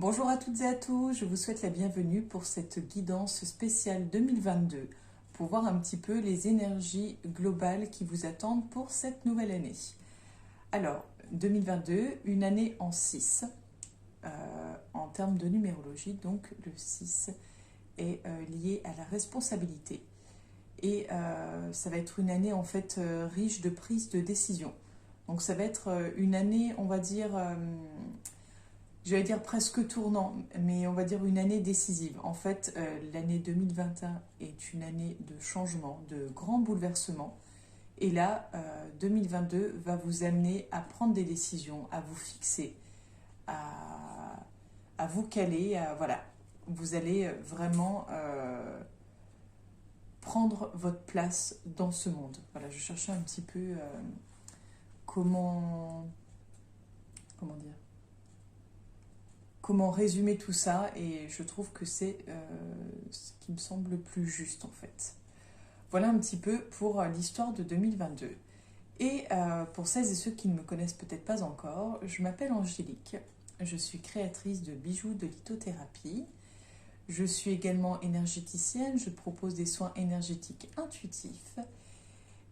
Bonjour à toutes et à tous, je vous souhaite la bienvenue pour cette guidance spéciale 2022 pour voir un petit peu les énergies globales qui vous attendent pour cette nouvelle année. Alors, 2022, une année en 6, en termes de numérologie, donc le 6 est lié à la responsabilité. Et ça va être une année en fait riche de prise de décision. Donc ça va être une année, on va dire, je vais dire presque tournant, mais on va dire une année décisive. En fait, l'année 2021 est une année de changement, de grands bouleversements. Et là, 2022 va vous amener à prendre des décisions, à vous fixer, à vous caler. Voilà, vous allez vraiment prendre votre place dans ce monde. Voilà, je cherchais un petit peu comment dire, comment résumer tout ça, et je trouve que c'est ce qui me semble le plus juste en fait. Voilà un petit peu pour l'histoire de 2022. Et pour celles et ceux qui ne me connaissent peut-être pas encore, je m'appelle Angélique, je suis créatrice de bijoux de lithothérapie. Je suis également énergéticienne, je propose des soins énergétiques intuitifs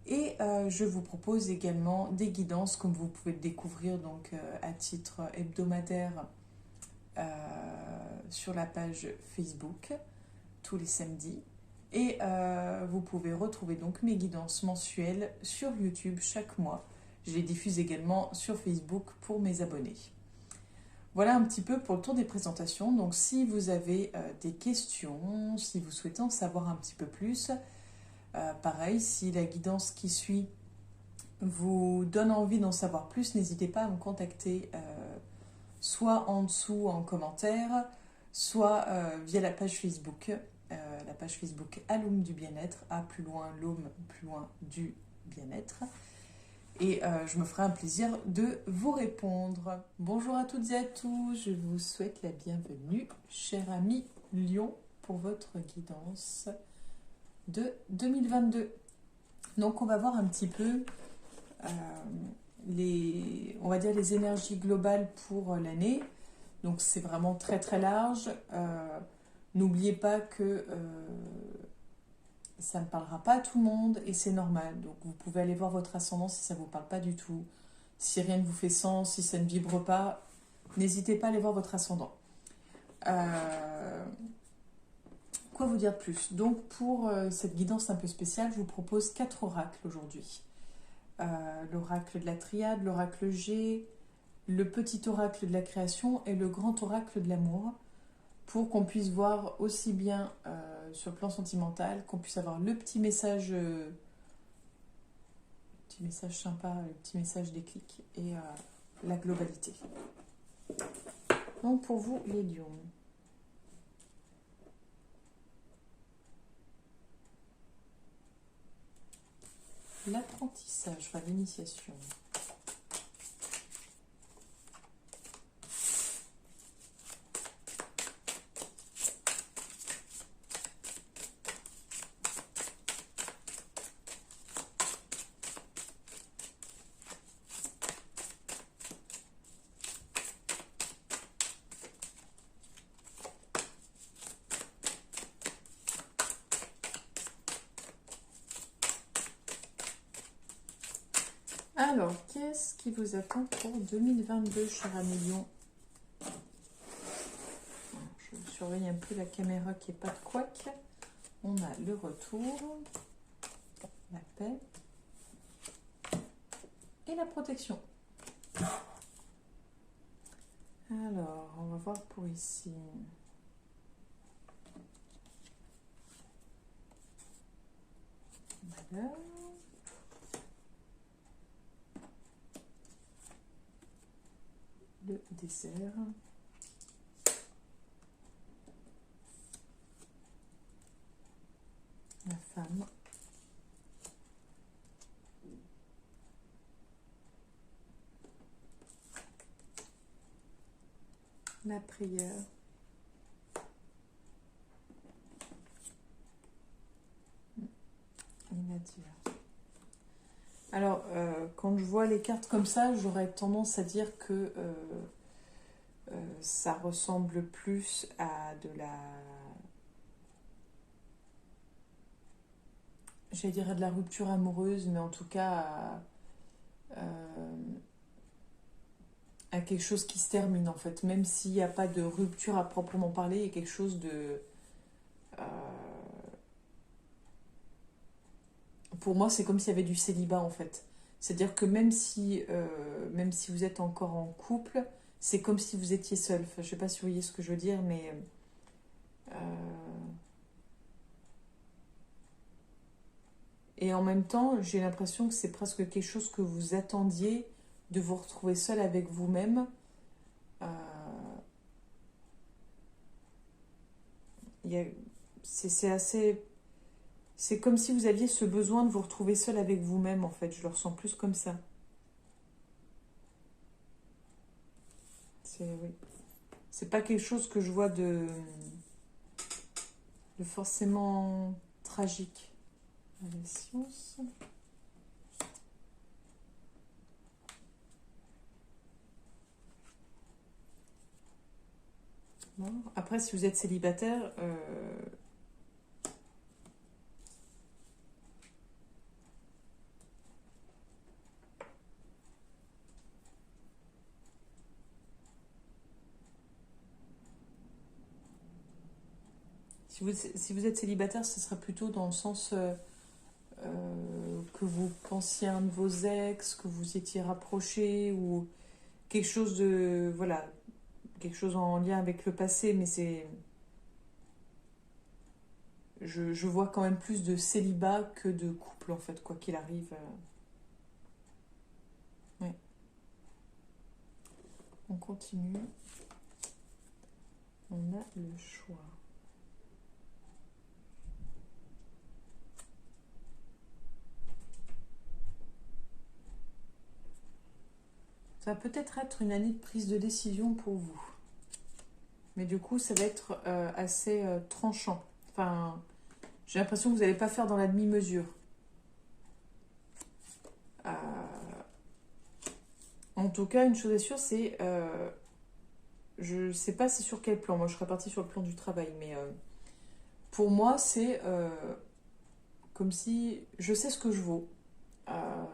et je vous propose également des guidances comme vous pouvez le découvrir donc, à titre hebdomadaire sur la page Facebook tous les samedis. Et vous pouvez retrouver donc mes guidances mensuelles sur YouTube chaque mois. Je les diffuse également sur Facebook pour mes abonnés. Voilà un petit peu pour le tour des présentations. Donc si vous avez des questions, si vous souhaitez en savoir un petit peu plus, pareil, si la guidance qui suit vous donne envie d'en savoir plus, n'hésitez pas à me contacter soit en dessous en commentaire, soit via la page Facebook Alum du bien-être, A plus loin l'Aume, plus loin du bien-être. Et je me ferai un plaisir de vous répondre. Bonjour à toutes et à tous, je vous souhaite la bienvenue, cher ami Lion, pour votre guidance de 2022. Donc on va voir un petit peu on va dire les énergies globales pour l'année. Donc c'est vraiment très très large. N'oubliez pas que ça ne parlera pas à tout le monde et c'est normal. Donc vous pouvez aller voir votre ascendant si ça ne vous parle pas du tout. Si rien ne vous fait sens, si ça ne vibre pas, n'hésitez pas à aller voir votre ascendant. Quoi vous dire de plus? Donc pour cette guidance un peu spéciale, je vous propose 4 oracles aujourd'hui. L'oracle de la triade, l'oracle G, le petit oracle de la création et le grand oracle de l'amour, pour qu'on puisse voir aussi bien sur le plan sentimental, qu'on puisse avoir le petit message sympa, le petit message déclic et la globalité. Donc pour vous les lions, l'apprentissage, enfin l'initiation. Alors, qu'est-ce qui vous attend pour 2022, cher ami Lion? Je surveille un peu la caméra qui n'est pas de couac. On a le retour, la paix et la protection. Alors, on va voir pour ici. Voilà. Le désert. La femme. La prière. Alors, quand je vois les cartes comme ça, j'aurais tendance à dire que Ça ressemble plus à de la... J'allais dire à de la rupture amoureuse, mais en tout cas à quelque chose qui se termine en fait. Même s'il n'y a pas de rupture à proprement parler, il y a quelque chose de... euh, pour moi, c'est comme s'il y avait du célibat en fait. C'est-à-dire que même si vous êtes encore en couple, c'est comme si vous étiez seul. Enfin, je ne sais pas si vous voyez ce que je veux dire, mais... euh, et en même temps, j'ai l'impression que c'est presque quelque chose que vous attendiez de vous retrouver seul avec vous-même. Euh, il y a- c'est assez... C'est comme si vous aviez ce besoin de vous retrouver seul avec vous-même, en fait. Je le ressens plus comme ça. Oui. C'est pas quelque chose que je vois de forcément tragique. La science. Non. Après, si vous êtes célibataire, si vous êtes célibataire, ce sera plutôt dans le sens que vous pensiez à un de vos ex, que vous étiez rapproché ou quelque chose de... Voilà, quelque chose en lien avec le passé, mais c'est... Je vois quand même plus de célibat que de couple, en fait, quoi qu'il arrive. Ouais. On continue. On a le choix. Ça va peut-être être une année de prise de décision pour vous. Mais du coup, ça va être assez tranchant. Enfin, j'ai l'impression que vous n'allez pas faire dans la demi-mesure. Euh, en tout cas, une chose est sûre, c'est... je sais pas c'est sur quel plan. Moi, je serais partie sur le plan du travail. Mais pour moi, c'est comme si je sais ce que je vaux. Euh,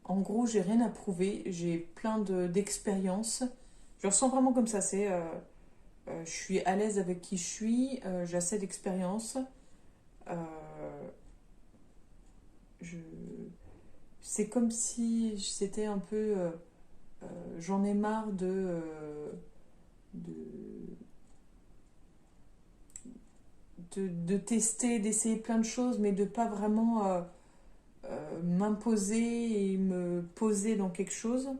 en gros, j'ai rien à prouver. J'ai plein d'expériences. Je ressens vraiment comme ça. C'est... je suis à l'aise avec qui je suis. J'ai assez d'expérience. Euh, je... C'est comme si c'était un peu... j'en ai marre de, de tester, d'essayer plein de choses, mais de pas vraiment m'imposer et me poser dans quelque chose.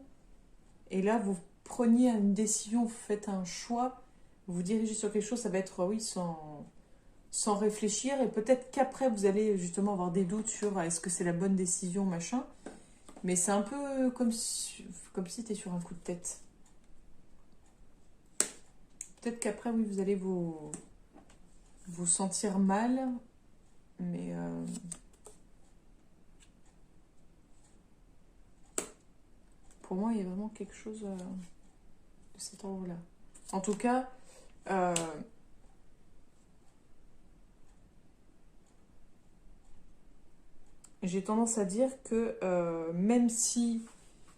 Et là, vous preniez une décision, vous faites un choix, vous vous dirigez sur quelque chose, ça va être, oui, sans réfléchir. Et peut-être qu'après, vous allez justement avoir des doutes sur est-ce que c'est la bonne décision, machin. Mais c'est un peu comme si tu es sur un coup de tête. Peut-être qu'après, oui, vous allez vous sentir mal, mais pour moi, il y a vraiment quelque chose de cet ordre-là. En tout cas, euh, j'ai tendance à dire que même si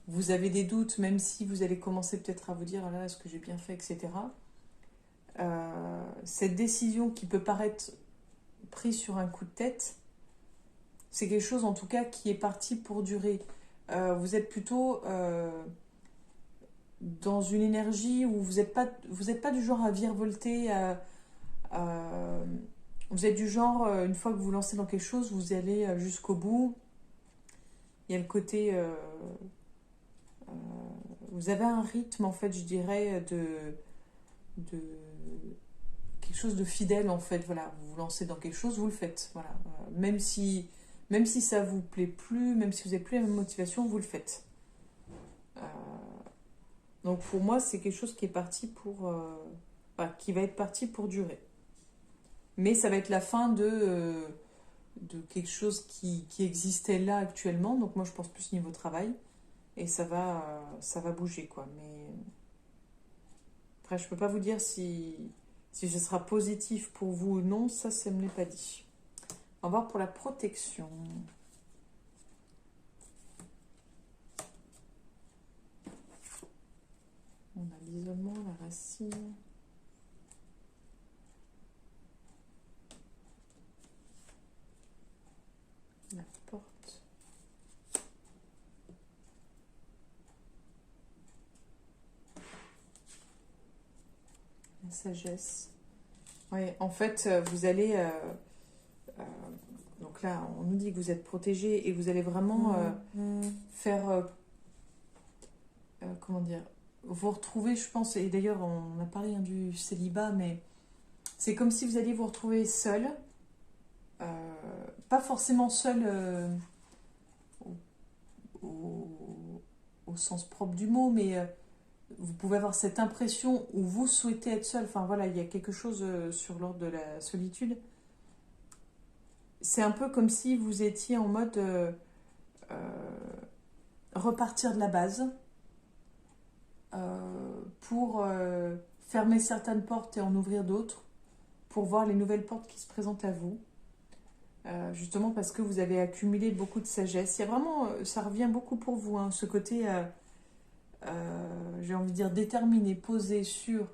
vous avez des doutes, même si vous allez commencer peut-être à vous dire ah là, est-ce que j'ai bien fait, etc. Cette décision qui peut paraître prise sur un coup de tête, c'est quelque chose en tout cas qui est parti pour durer. Vous êtes plutôt dans une énergie où vous êtes pas du genre à virevolter, à- vous êtes du genre, une fois que vous lancez dans quelque chose, vous allez jusqu'au bout. Il y a le côté... euh, vous avez un rythme, en fait, je dirais, de quelque chose de fidèle, en fait. Voilà, vous vous lancez dans quelque chose, vous le faites. Voilà. Même si ça vous plaît plus, même si vous n'avez plus la même motivation, vous le faites. Euh, donc pour moi, c'est quelque chose qui est parti pour... enfin, qui va être parti pour durer. Mais ça va être la fin de quelque chose qui existait là actuellement. Donc moi, je pense plus niveau travail. Et ça va bouger, quoi. Mais Après, je ne peux pas vous dire si ce sera positif pour vous ou non, ça ne me l'est pas dit. On va voir pour la protection. On a l'isolement, la racine. La porte. La sagesse. Oui, en fait, vous allez... donc là, on nous dit que vous êtes protégé et vous allez vraiment faire... comment dire, vous retrouver, je pense, et d'ailleurs on a parlé du célibat, mais c'est comme si vous alliez vous retrouver seul, pas forcément seul au, au sens propre du mot, mais vous pouvez avoir cette impression où vous souhaitez être seul. Enfin voilà, il y a quelque chose sur l'ordre de la solitude. C'est un peu comme si vous étiez en mode repartir de la base. Pour fermer certaines portes et en ouvrir d'autres, pour voir les nouvelles portes qui se présentent à vous. Justement parce que vous avez accumulé beaucoup de sagesse. Il y a vraiment, ça revient beaucoup pour vous, hein, ce côté, j'ai envie de dire, déterminé, posé sur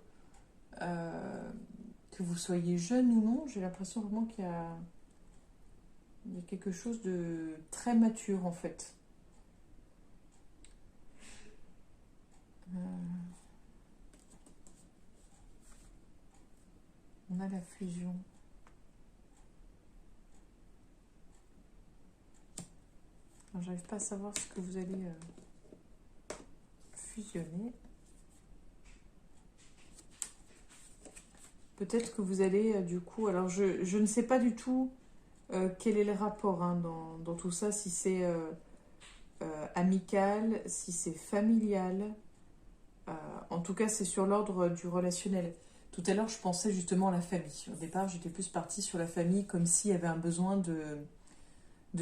que vous soyez jeune ou non. J'ai l'impression vraiment qu'il y a quelque chose de très mature en fait. On a la fusion. J'arrive pas à savoir ce que vous allez fusionner. Peut-être que vous allez du coup... Alors je ne sais pas du tout quel est le rapport hein, dans tout ça, si c'est amical, si c'est familial. En tout cas, c'est sur l'ordre du relationnel. Tout à l'heure, je pensais justement à la famille. Au départ, j'étais plus partie sur la famille, comme s'il y avait un besoin de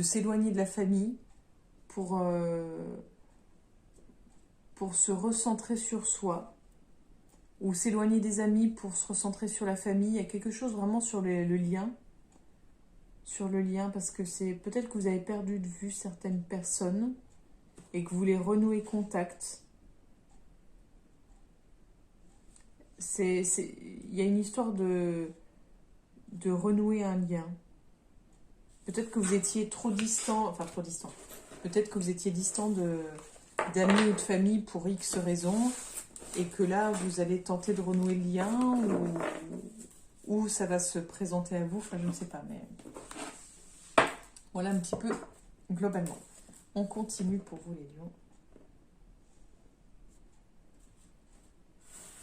s'éloigner de la famille pour se recentrer sur soi, ou s'éloigner des amis pour se recentrer sur la famille. Il y a quelque chose vraiment sur le lien. Sur le lien, parce que c'est peut-être que vous avez perdu de vue certaines personnes et que vous voulez renouer contact. Il y a une histoire de renouer un lien. Peut-être que vous étiez trop distant, enfin trop distant. Peut-être que vous étiez distant d'amis ou de famille pour X raisons, et que là, vous allez tenter de renouer le lien, ou ça va se présenter à vous, enfin je ne sais pas, mais voilà un petit peu globalement. On continue pour vous les lions.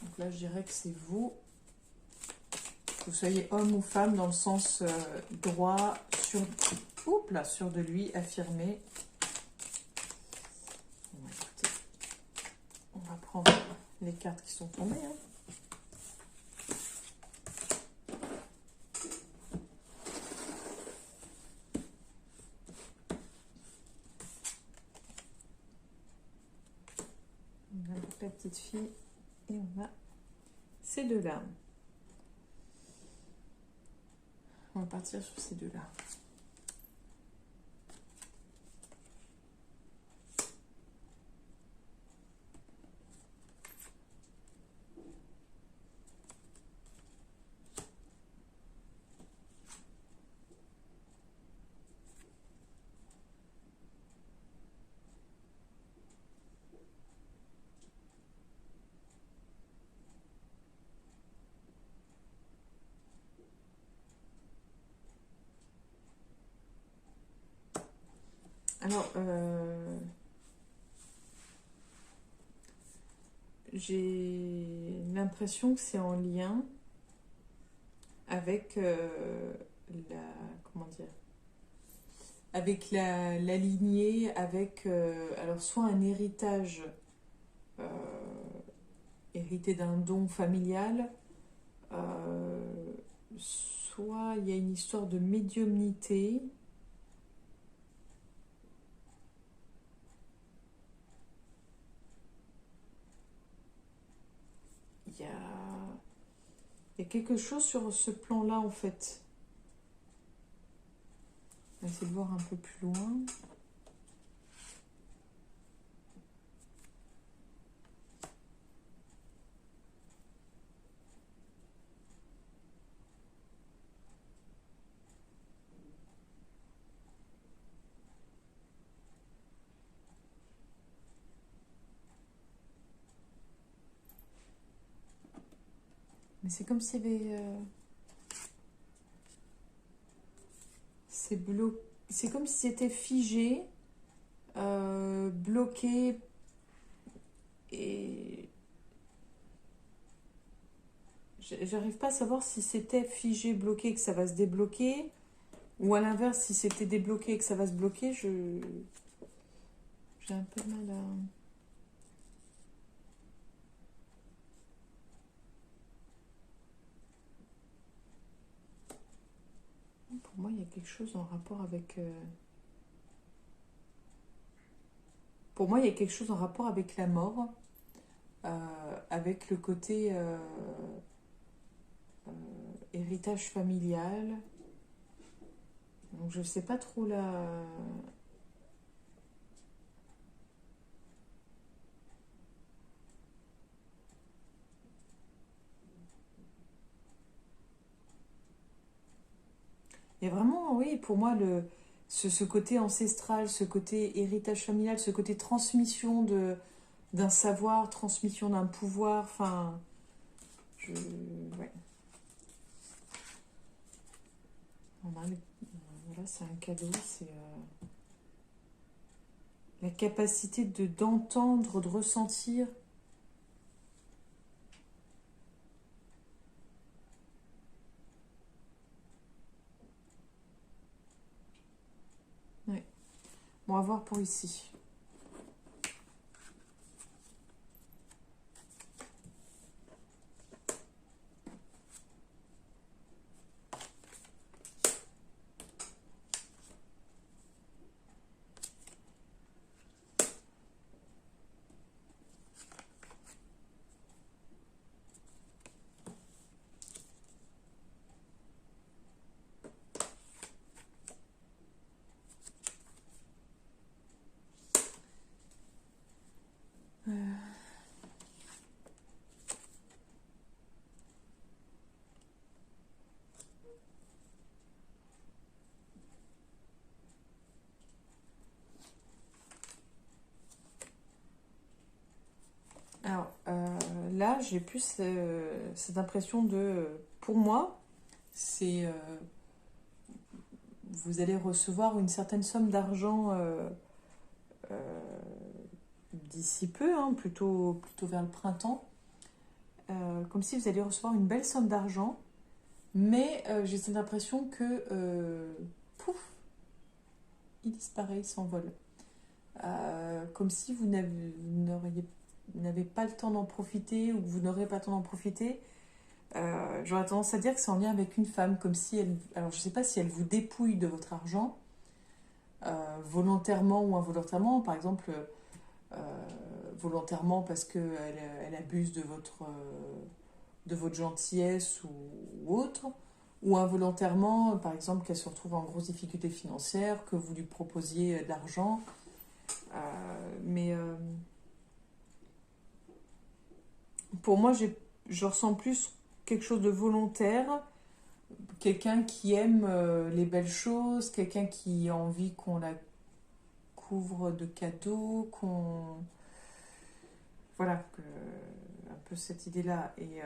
Donc là, je dirais que c'est vous, que vous soyez homme ou femme, dans le sens droit, sûr de lui, affirmé. Bon, écoutez, on va prendre les cartes qui sont tombées. Hein. On a la petite fille et on a ces deux-là. On va partir sur ces deux-là. Alors, j'ai l'impression que c'est en lien avec comment dire, avec la lignée, avec alors soit un héritage hérité d'un don familial, soit il y a une histoire de médiumnité. Il y a Il y a quelque chose sur ce plan-là, en fait. On va essayer de voir un peu plus loin. Mais c'est comme s'il y avait... c'est comme si c'était figé, bloqué, et j'arrive pas à savoir si c'était figé, bloqué, que ça va se débloquer, ou à l'inverse, si c'était débloqué et que ça va se bloquer. J'ai un peu de mal à... Pour moi, il y a quelque chose en rapport avec... Pour moi, il y a quelque chose en rapport avec la mort, avec le côté héritage familial. Donc, je sais pas trop la... Il y a vraiment, oui, pour moi, ce côté ancestral, ce côté héritage familial, ce côté transmission d'un savoir, transmission d'un pouvoir, enfin, ouais. Voilà, c'est un cadeau, c'est la capacité d'entendre, de ressentir. Ouais. Bon, à voir pour ici. Alors, là, j'ai plus cette impression de... Pour moi, c'est... vous allez recevoir une certaine somme d'argent euh, d'ici peu, hein, plutôt vers le printemps. Comme si vous alliez recevoir une belle somme d'argent, mais j'ai cette impression que... pouf, il disparaît, il s'envole. Comme si vous n'avez pas le temps d'en profiter ou que vous n'aurez pas le temps d'en profiter. J'aurais tendance à dire que c'est en lien avec une femme, comme si elle... Alors je ne sais pas si elle vous dépouille de votre argent, volontairement ou involontairement. Par exemple, volontairement parce qu'elle abuse de votre gentillesse ou autre. Ou involontairement, par exemple, qu'elle se retrouve en grosse difficulté financière, que vous lui proposiez de l'argent. Mais pour moi, je ressens plus quelque chose de volontaire, quelqu'un qui aime les belles choses, quelqu'un qui a envie qu'on la couvre de cadeaux, qu'on... Voilà, un peu cette idée-là. Et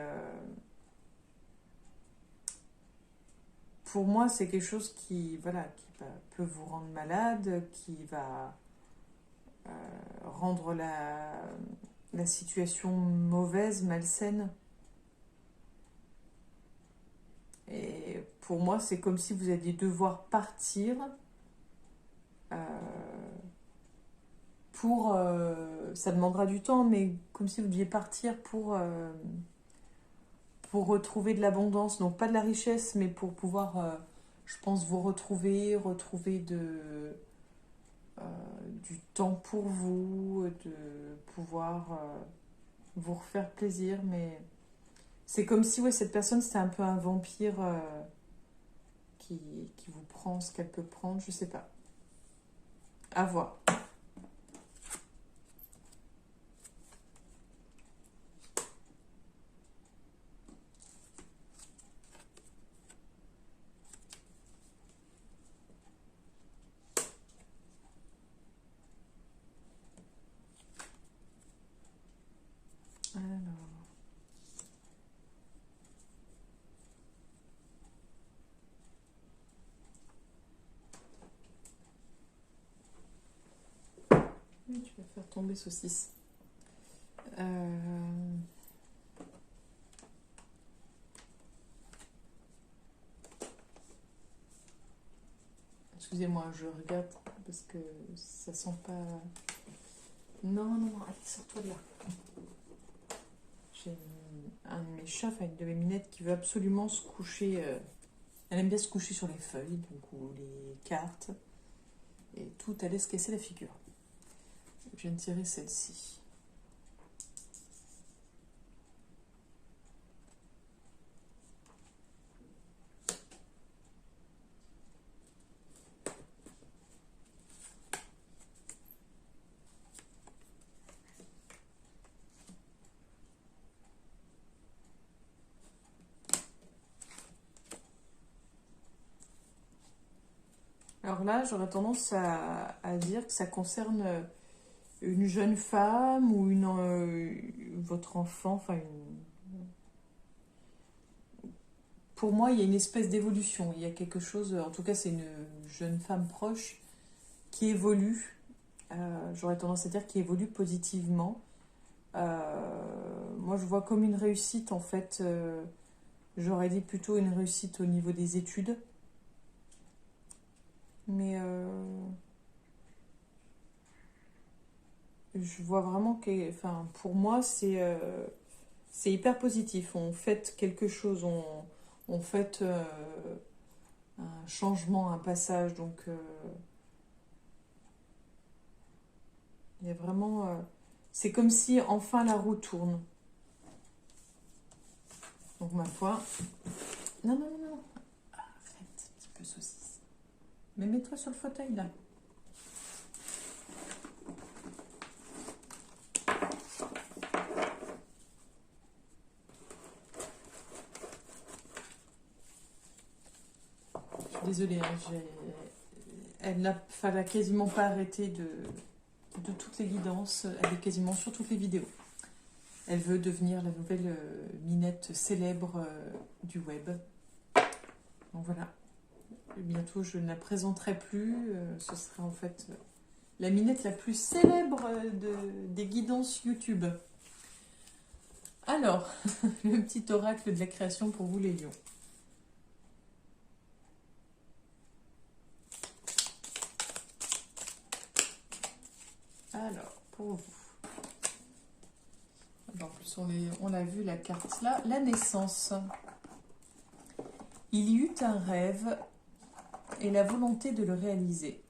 pour moi, c'est quelque chose qui, voilà, peut vous rendre malade, qui va rendre la situation mauvaise, malsaine. Et pour moi, c'est comme si vous alliez devoir partir euh, pour... ça demandera du temps, mais comme si vous deviez partir pour retrouver de l'abondance. Donc pas de la richesse, mais pour pouvoir, je pense, vous retrouver du temps pour vous, de pouvoir vous refaire plaisir. Mais C'est comme si, ouais, cette personne, c'était un peu un vampire qui vous prend ce qu'elle peut prendre, je sais pas. À voir. Alors. Oui, tu vas faire tomber saucisse. Excusez-moi, je regarde parce que ça sent pas... Non, non, non, allez, sors-toi de là. J'ai un de mes chats, enfin une de mes minettes qui veut absolument se coucher. Elle aime bien se coucher sur les feuilles, donc, ou les cartes. Et tout, elle laisse casser la figure. Je viens de tirer celle-ci. Alors là, j'aurais tendance à dire que ça concerne une jeune femme ou votre enfant. Enfin, pour moi, il y a une espèce d'évolution. Il y a quelque chose, en tout cas, c'est une jeune femme proche qui évolue. J'aurais tendance à dire qui évolue positivement. Moi, je vois comme une réussite, en fait. J'aurais dit plutôt une réussite au niveau des études. Mais je vois vraiment que, enfin, pour moi, c'est hyper positif. On fait quelque chose, on fait un changement, un passage. Donc, il y a vraiment. C'est comme si enfin la roue tourne. Donc, ma foi. Non, non, non, non. Arrête, un petit peu saucisse. Mais mets-toi sur le fauteuil là. Je suis désolée, hein, elle n'a quasiment pas arrêté de toutes les guidances. Elle est quasiment sur toutes les vidéos. Elle veut devenir la nouvelle minette célèbre du web. Donc voilà. Bientôt, je ne la présenterai plus. Ce sera en fait la minette la plus célèbre des guidances YouTube. Alors, le petit oracle de la création pour vous les lions. Alors, pour vous. En plus, on l'a vu la carte là. La naissance. Il y eut un rêve et la volonté de le réaliser.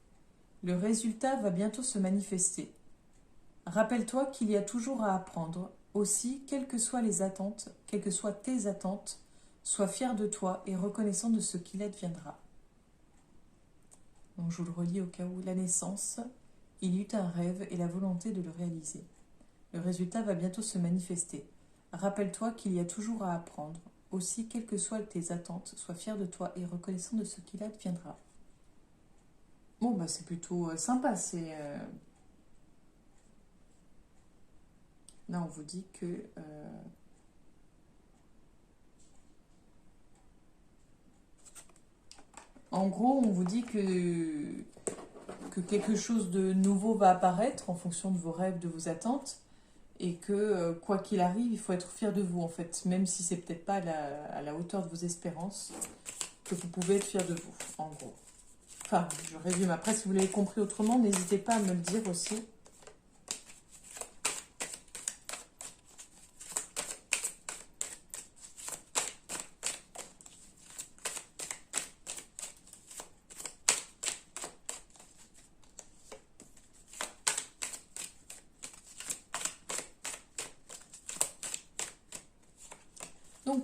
Le résultat va bientôt se manifester. Rappelle-toi qu'il y a toujours à apprendre. Aussi, quelles que soient les attentes, quelles que soient tes attentes, sois fier de toi et reconnaissant de ce qu'il adviendra. Donc je vous le relis au cas où. La naissance, il y eut un rêve et la volonté de le réaliser. Le résultat va bientôt se manifester. Rappelle-toi qu'il y a toujours à apprendre. Aussi, quelles que soient tes attentes, sois fier de toi et reconnaissant de ce qu'il adviendra. Bon, bah c'est plutôt sympa. Là, on vous dit que... En gros, on vous dit que quelque chose de nouveau va apparaître en fonction de vos rêves, de vos attentes, et que quoi qu'il arrive, il faut être fier de vous en fait, même si c'est peut-être pas à la hauteur de vos espérances, que vous pouvez être fier de vous, en gros. Enfin, je résume. Après, si vous l'avez compris autrement, n'hésitez pas à me le dire aussi.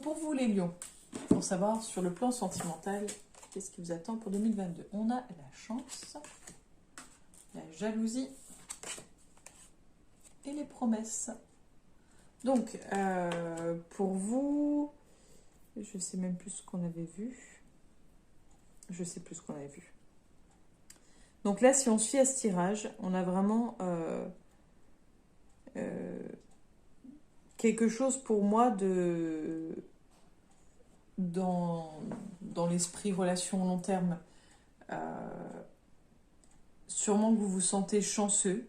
Donc pour vous les lions, pour savoir sur le plan sentimental, qu'est-ce qui vous attend pour 2022? On a la chance, la jalousie et les promesses. Donc pour vous, je sais même plus ce qu'on avait vu. Je sais plus ce qu'on avait vu. Donc là, si on se fie à ce tirage, on a vraiment quelque chose pour moi dans l'esprit relation long terme. Sûrement que vous vous sentez chanceux.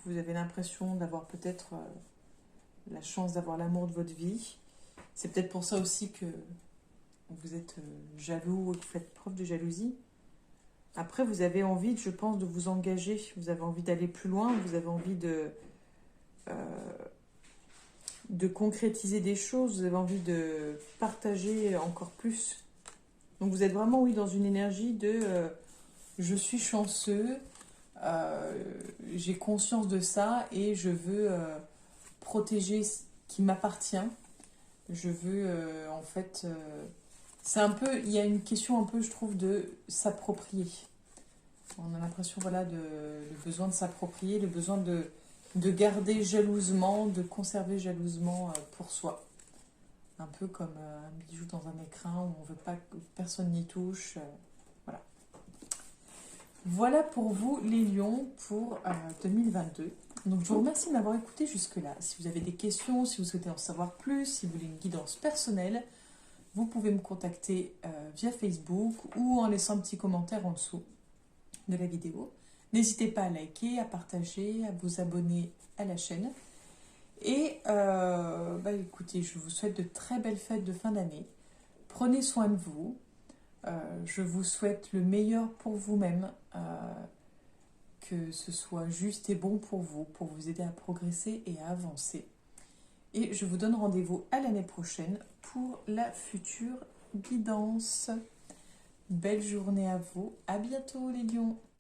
Vous avez l'impression d'avoir peut-être la chance d'avoir l'amour de votre vie. C'est peut-être pour ça aussi que vous êtes jaloux et que vous faites preuve de jalousie. Après, vous avez envie, je pense, de vous engager. Vous avez envie d'aller plus loin. Vous avez envie de concrétiser des choses. Vous avez envie de partager encore plus. Donc, vous êtes vraiment, oui, dans une énergie de je suis chanceux, j'ai conscience de ça et je veux protéger ce qui m'appartient. Je veux, en fait... c'est un peu, il y a une question un peu, je trouve, de s'approprier. On a l'impression, voilà, le besoin de s'approprier, le besoin de garder jalousement, de conserver jalousement pour soi. Un peu comme un bijou dans un écrin où on ne veut pas que personne n'y touche. Voilà. Voilà pour vous, les lions, pour 2022. Donc, je vous remercie de m'avoir écouté jusque-là. Si vous avez des questions, si vous souhaitez en savoir plus, si vous voulez une guidance personnelle, vous pouvez me contacter via Facebook ou en laissant un petit commentaire en dessous de la vidéo. N'hésitez pas à liker, à partager, à vous abonner à la chaîne. Et écoutez, je vous souhaite de très belles fêtes de fin d'année. Prenez soin de vous. Je vous souhaite le meilleur pour vous-même. Que ce soit juste et bon pour vous aider à progresser et à avancer. Et je vous donne rendez-vous à l'année prochaine pour la future guidance. Belle journée à vous. À bientôt les lions.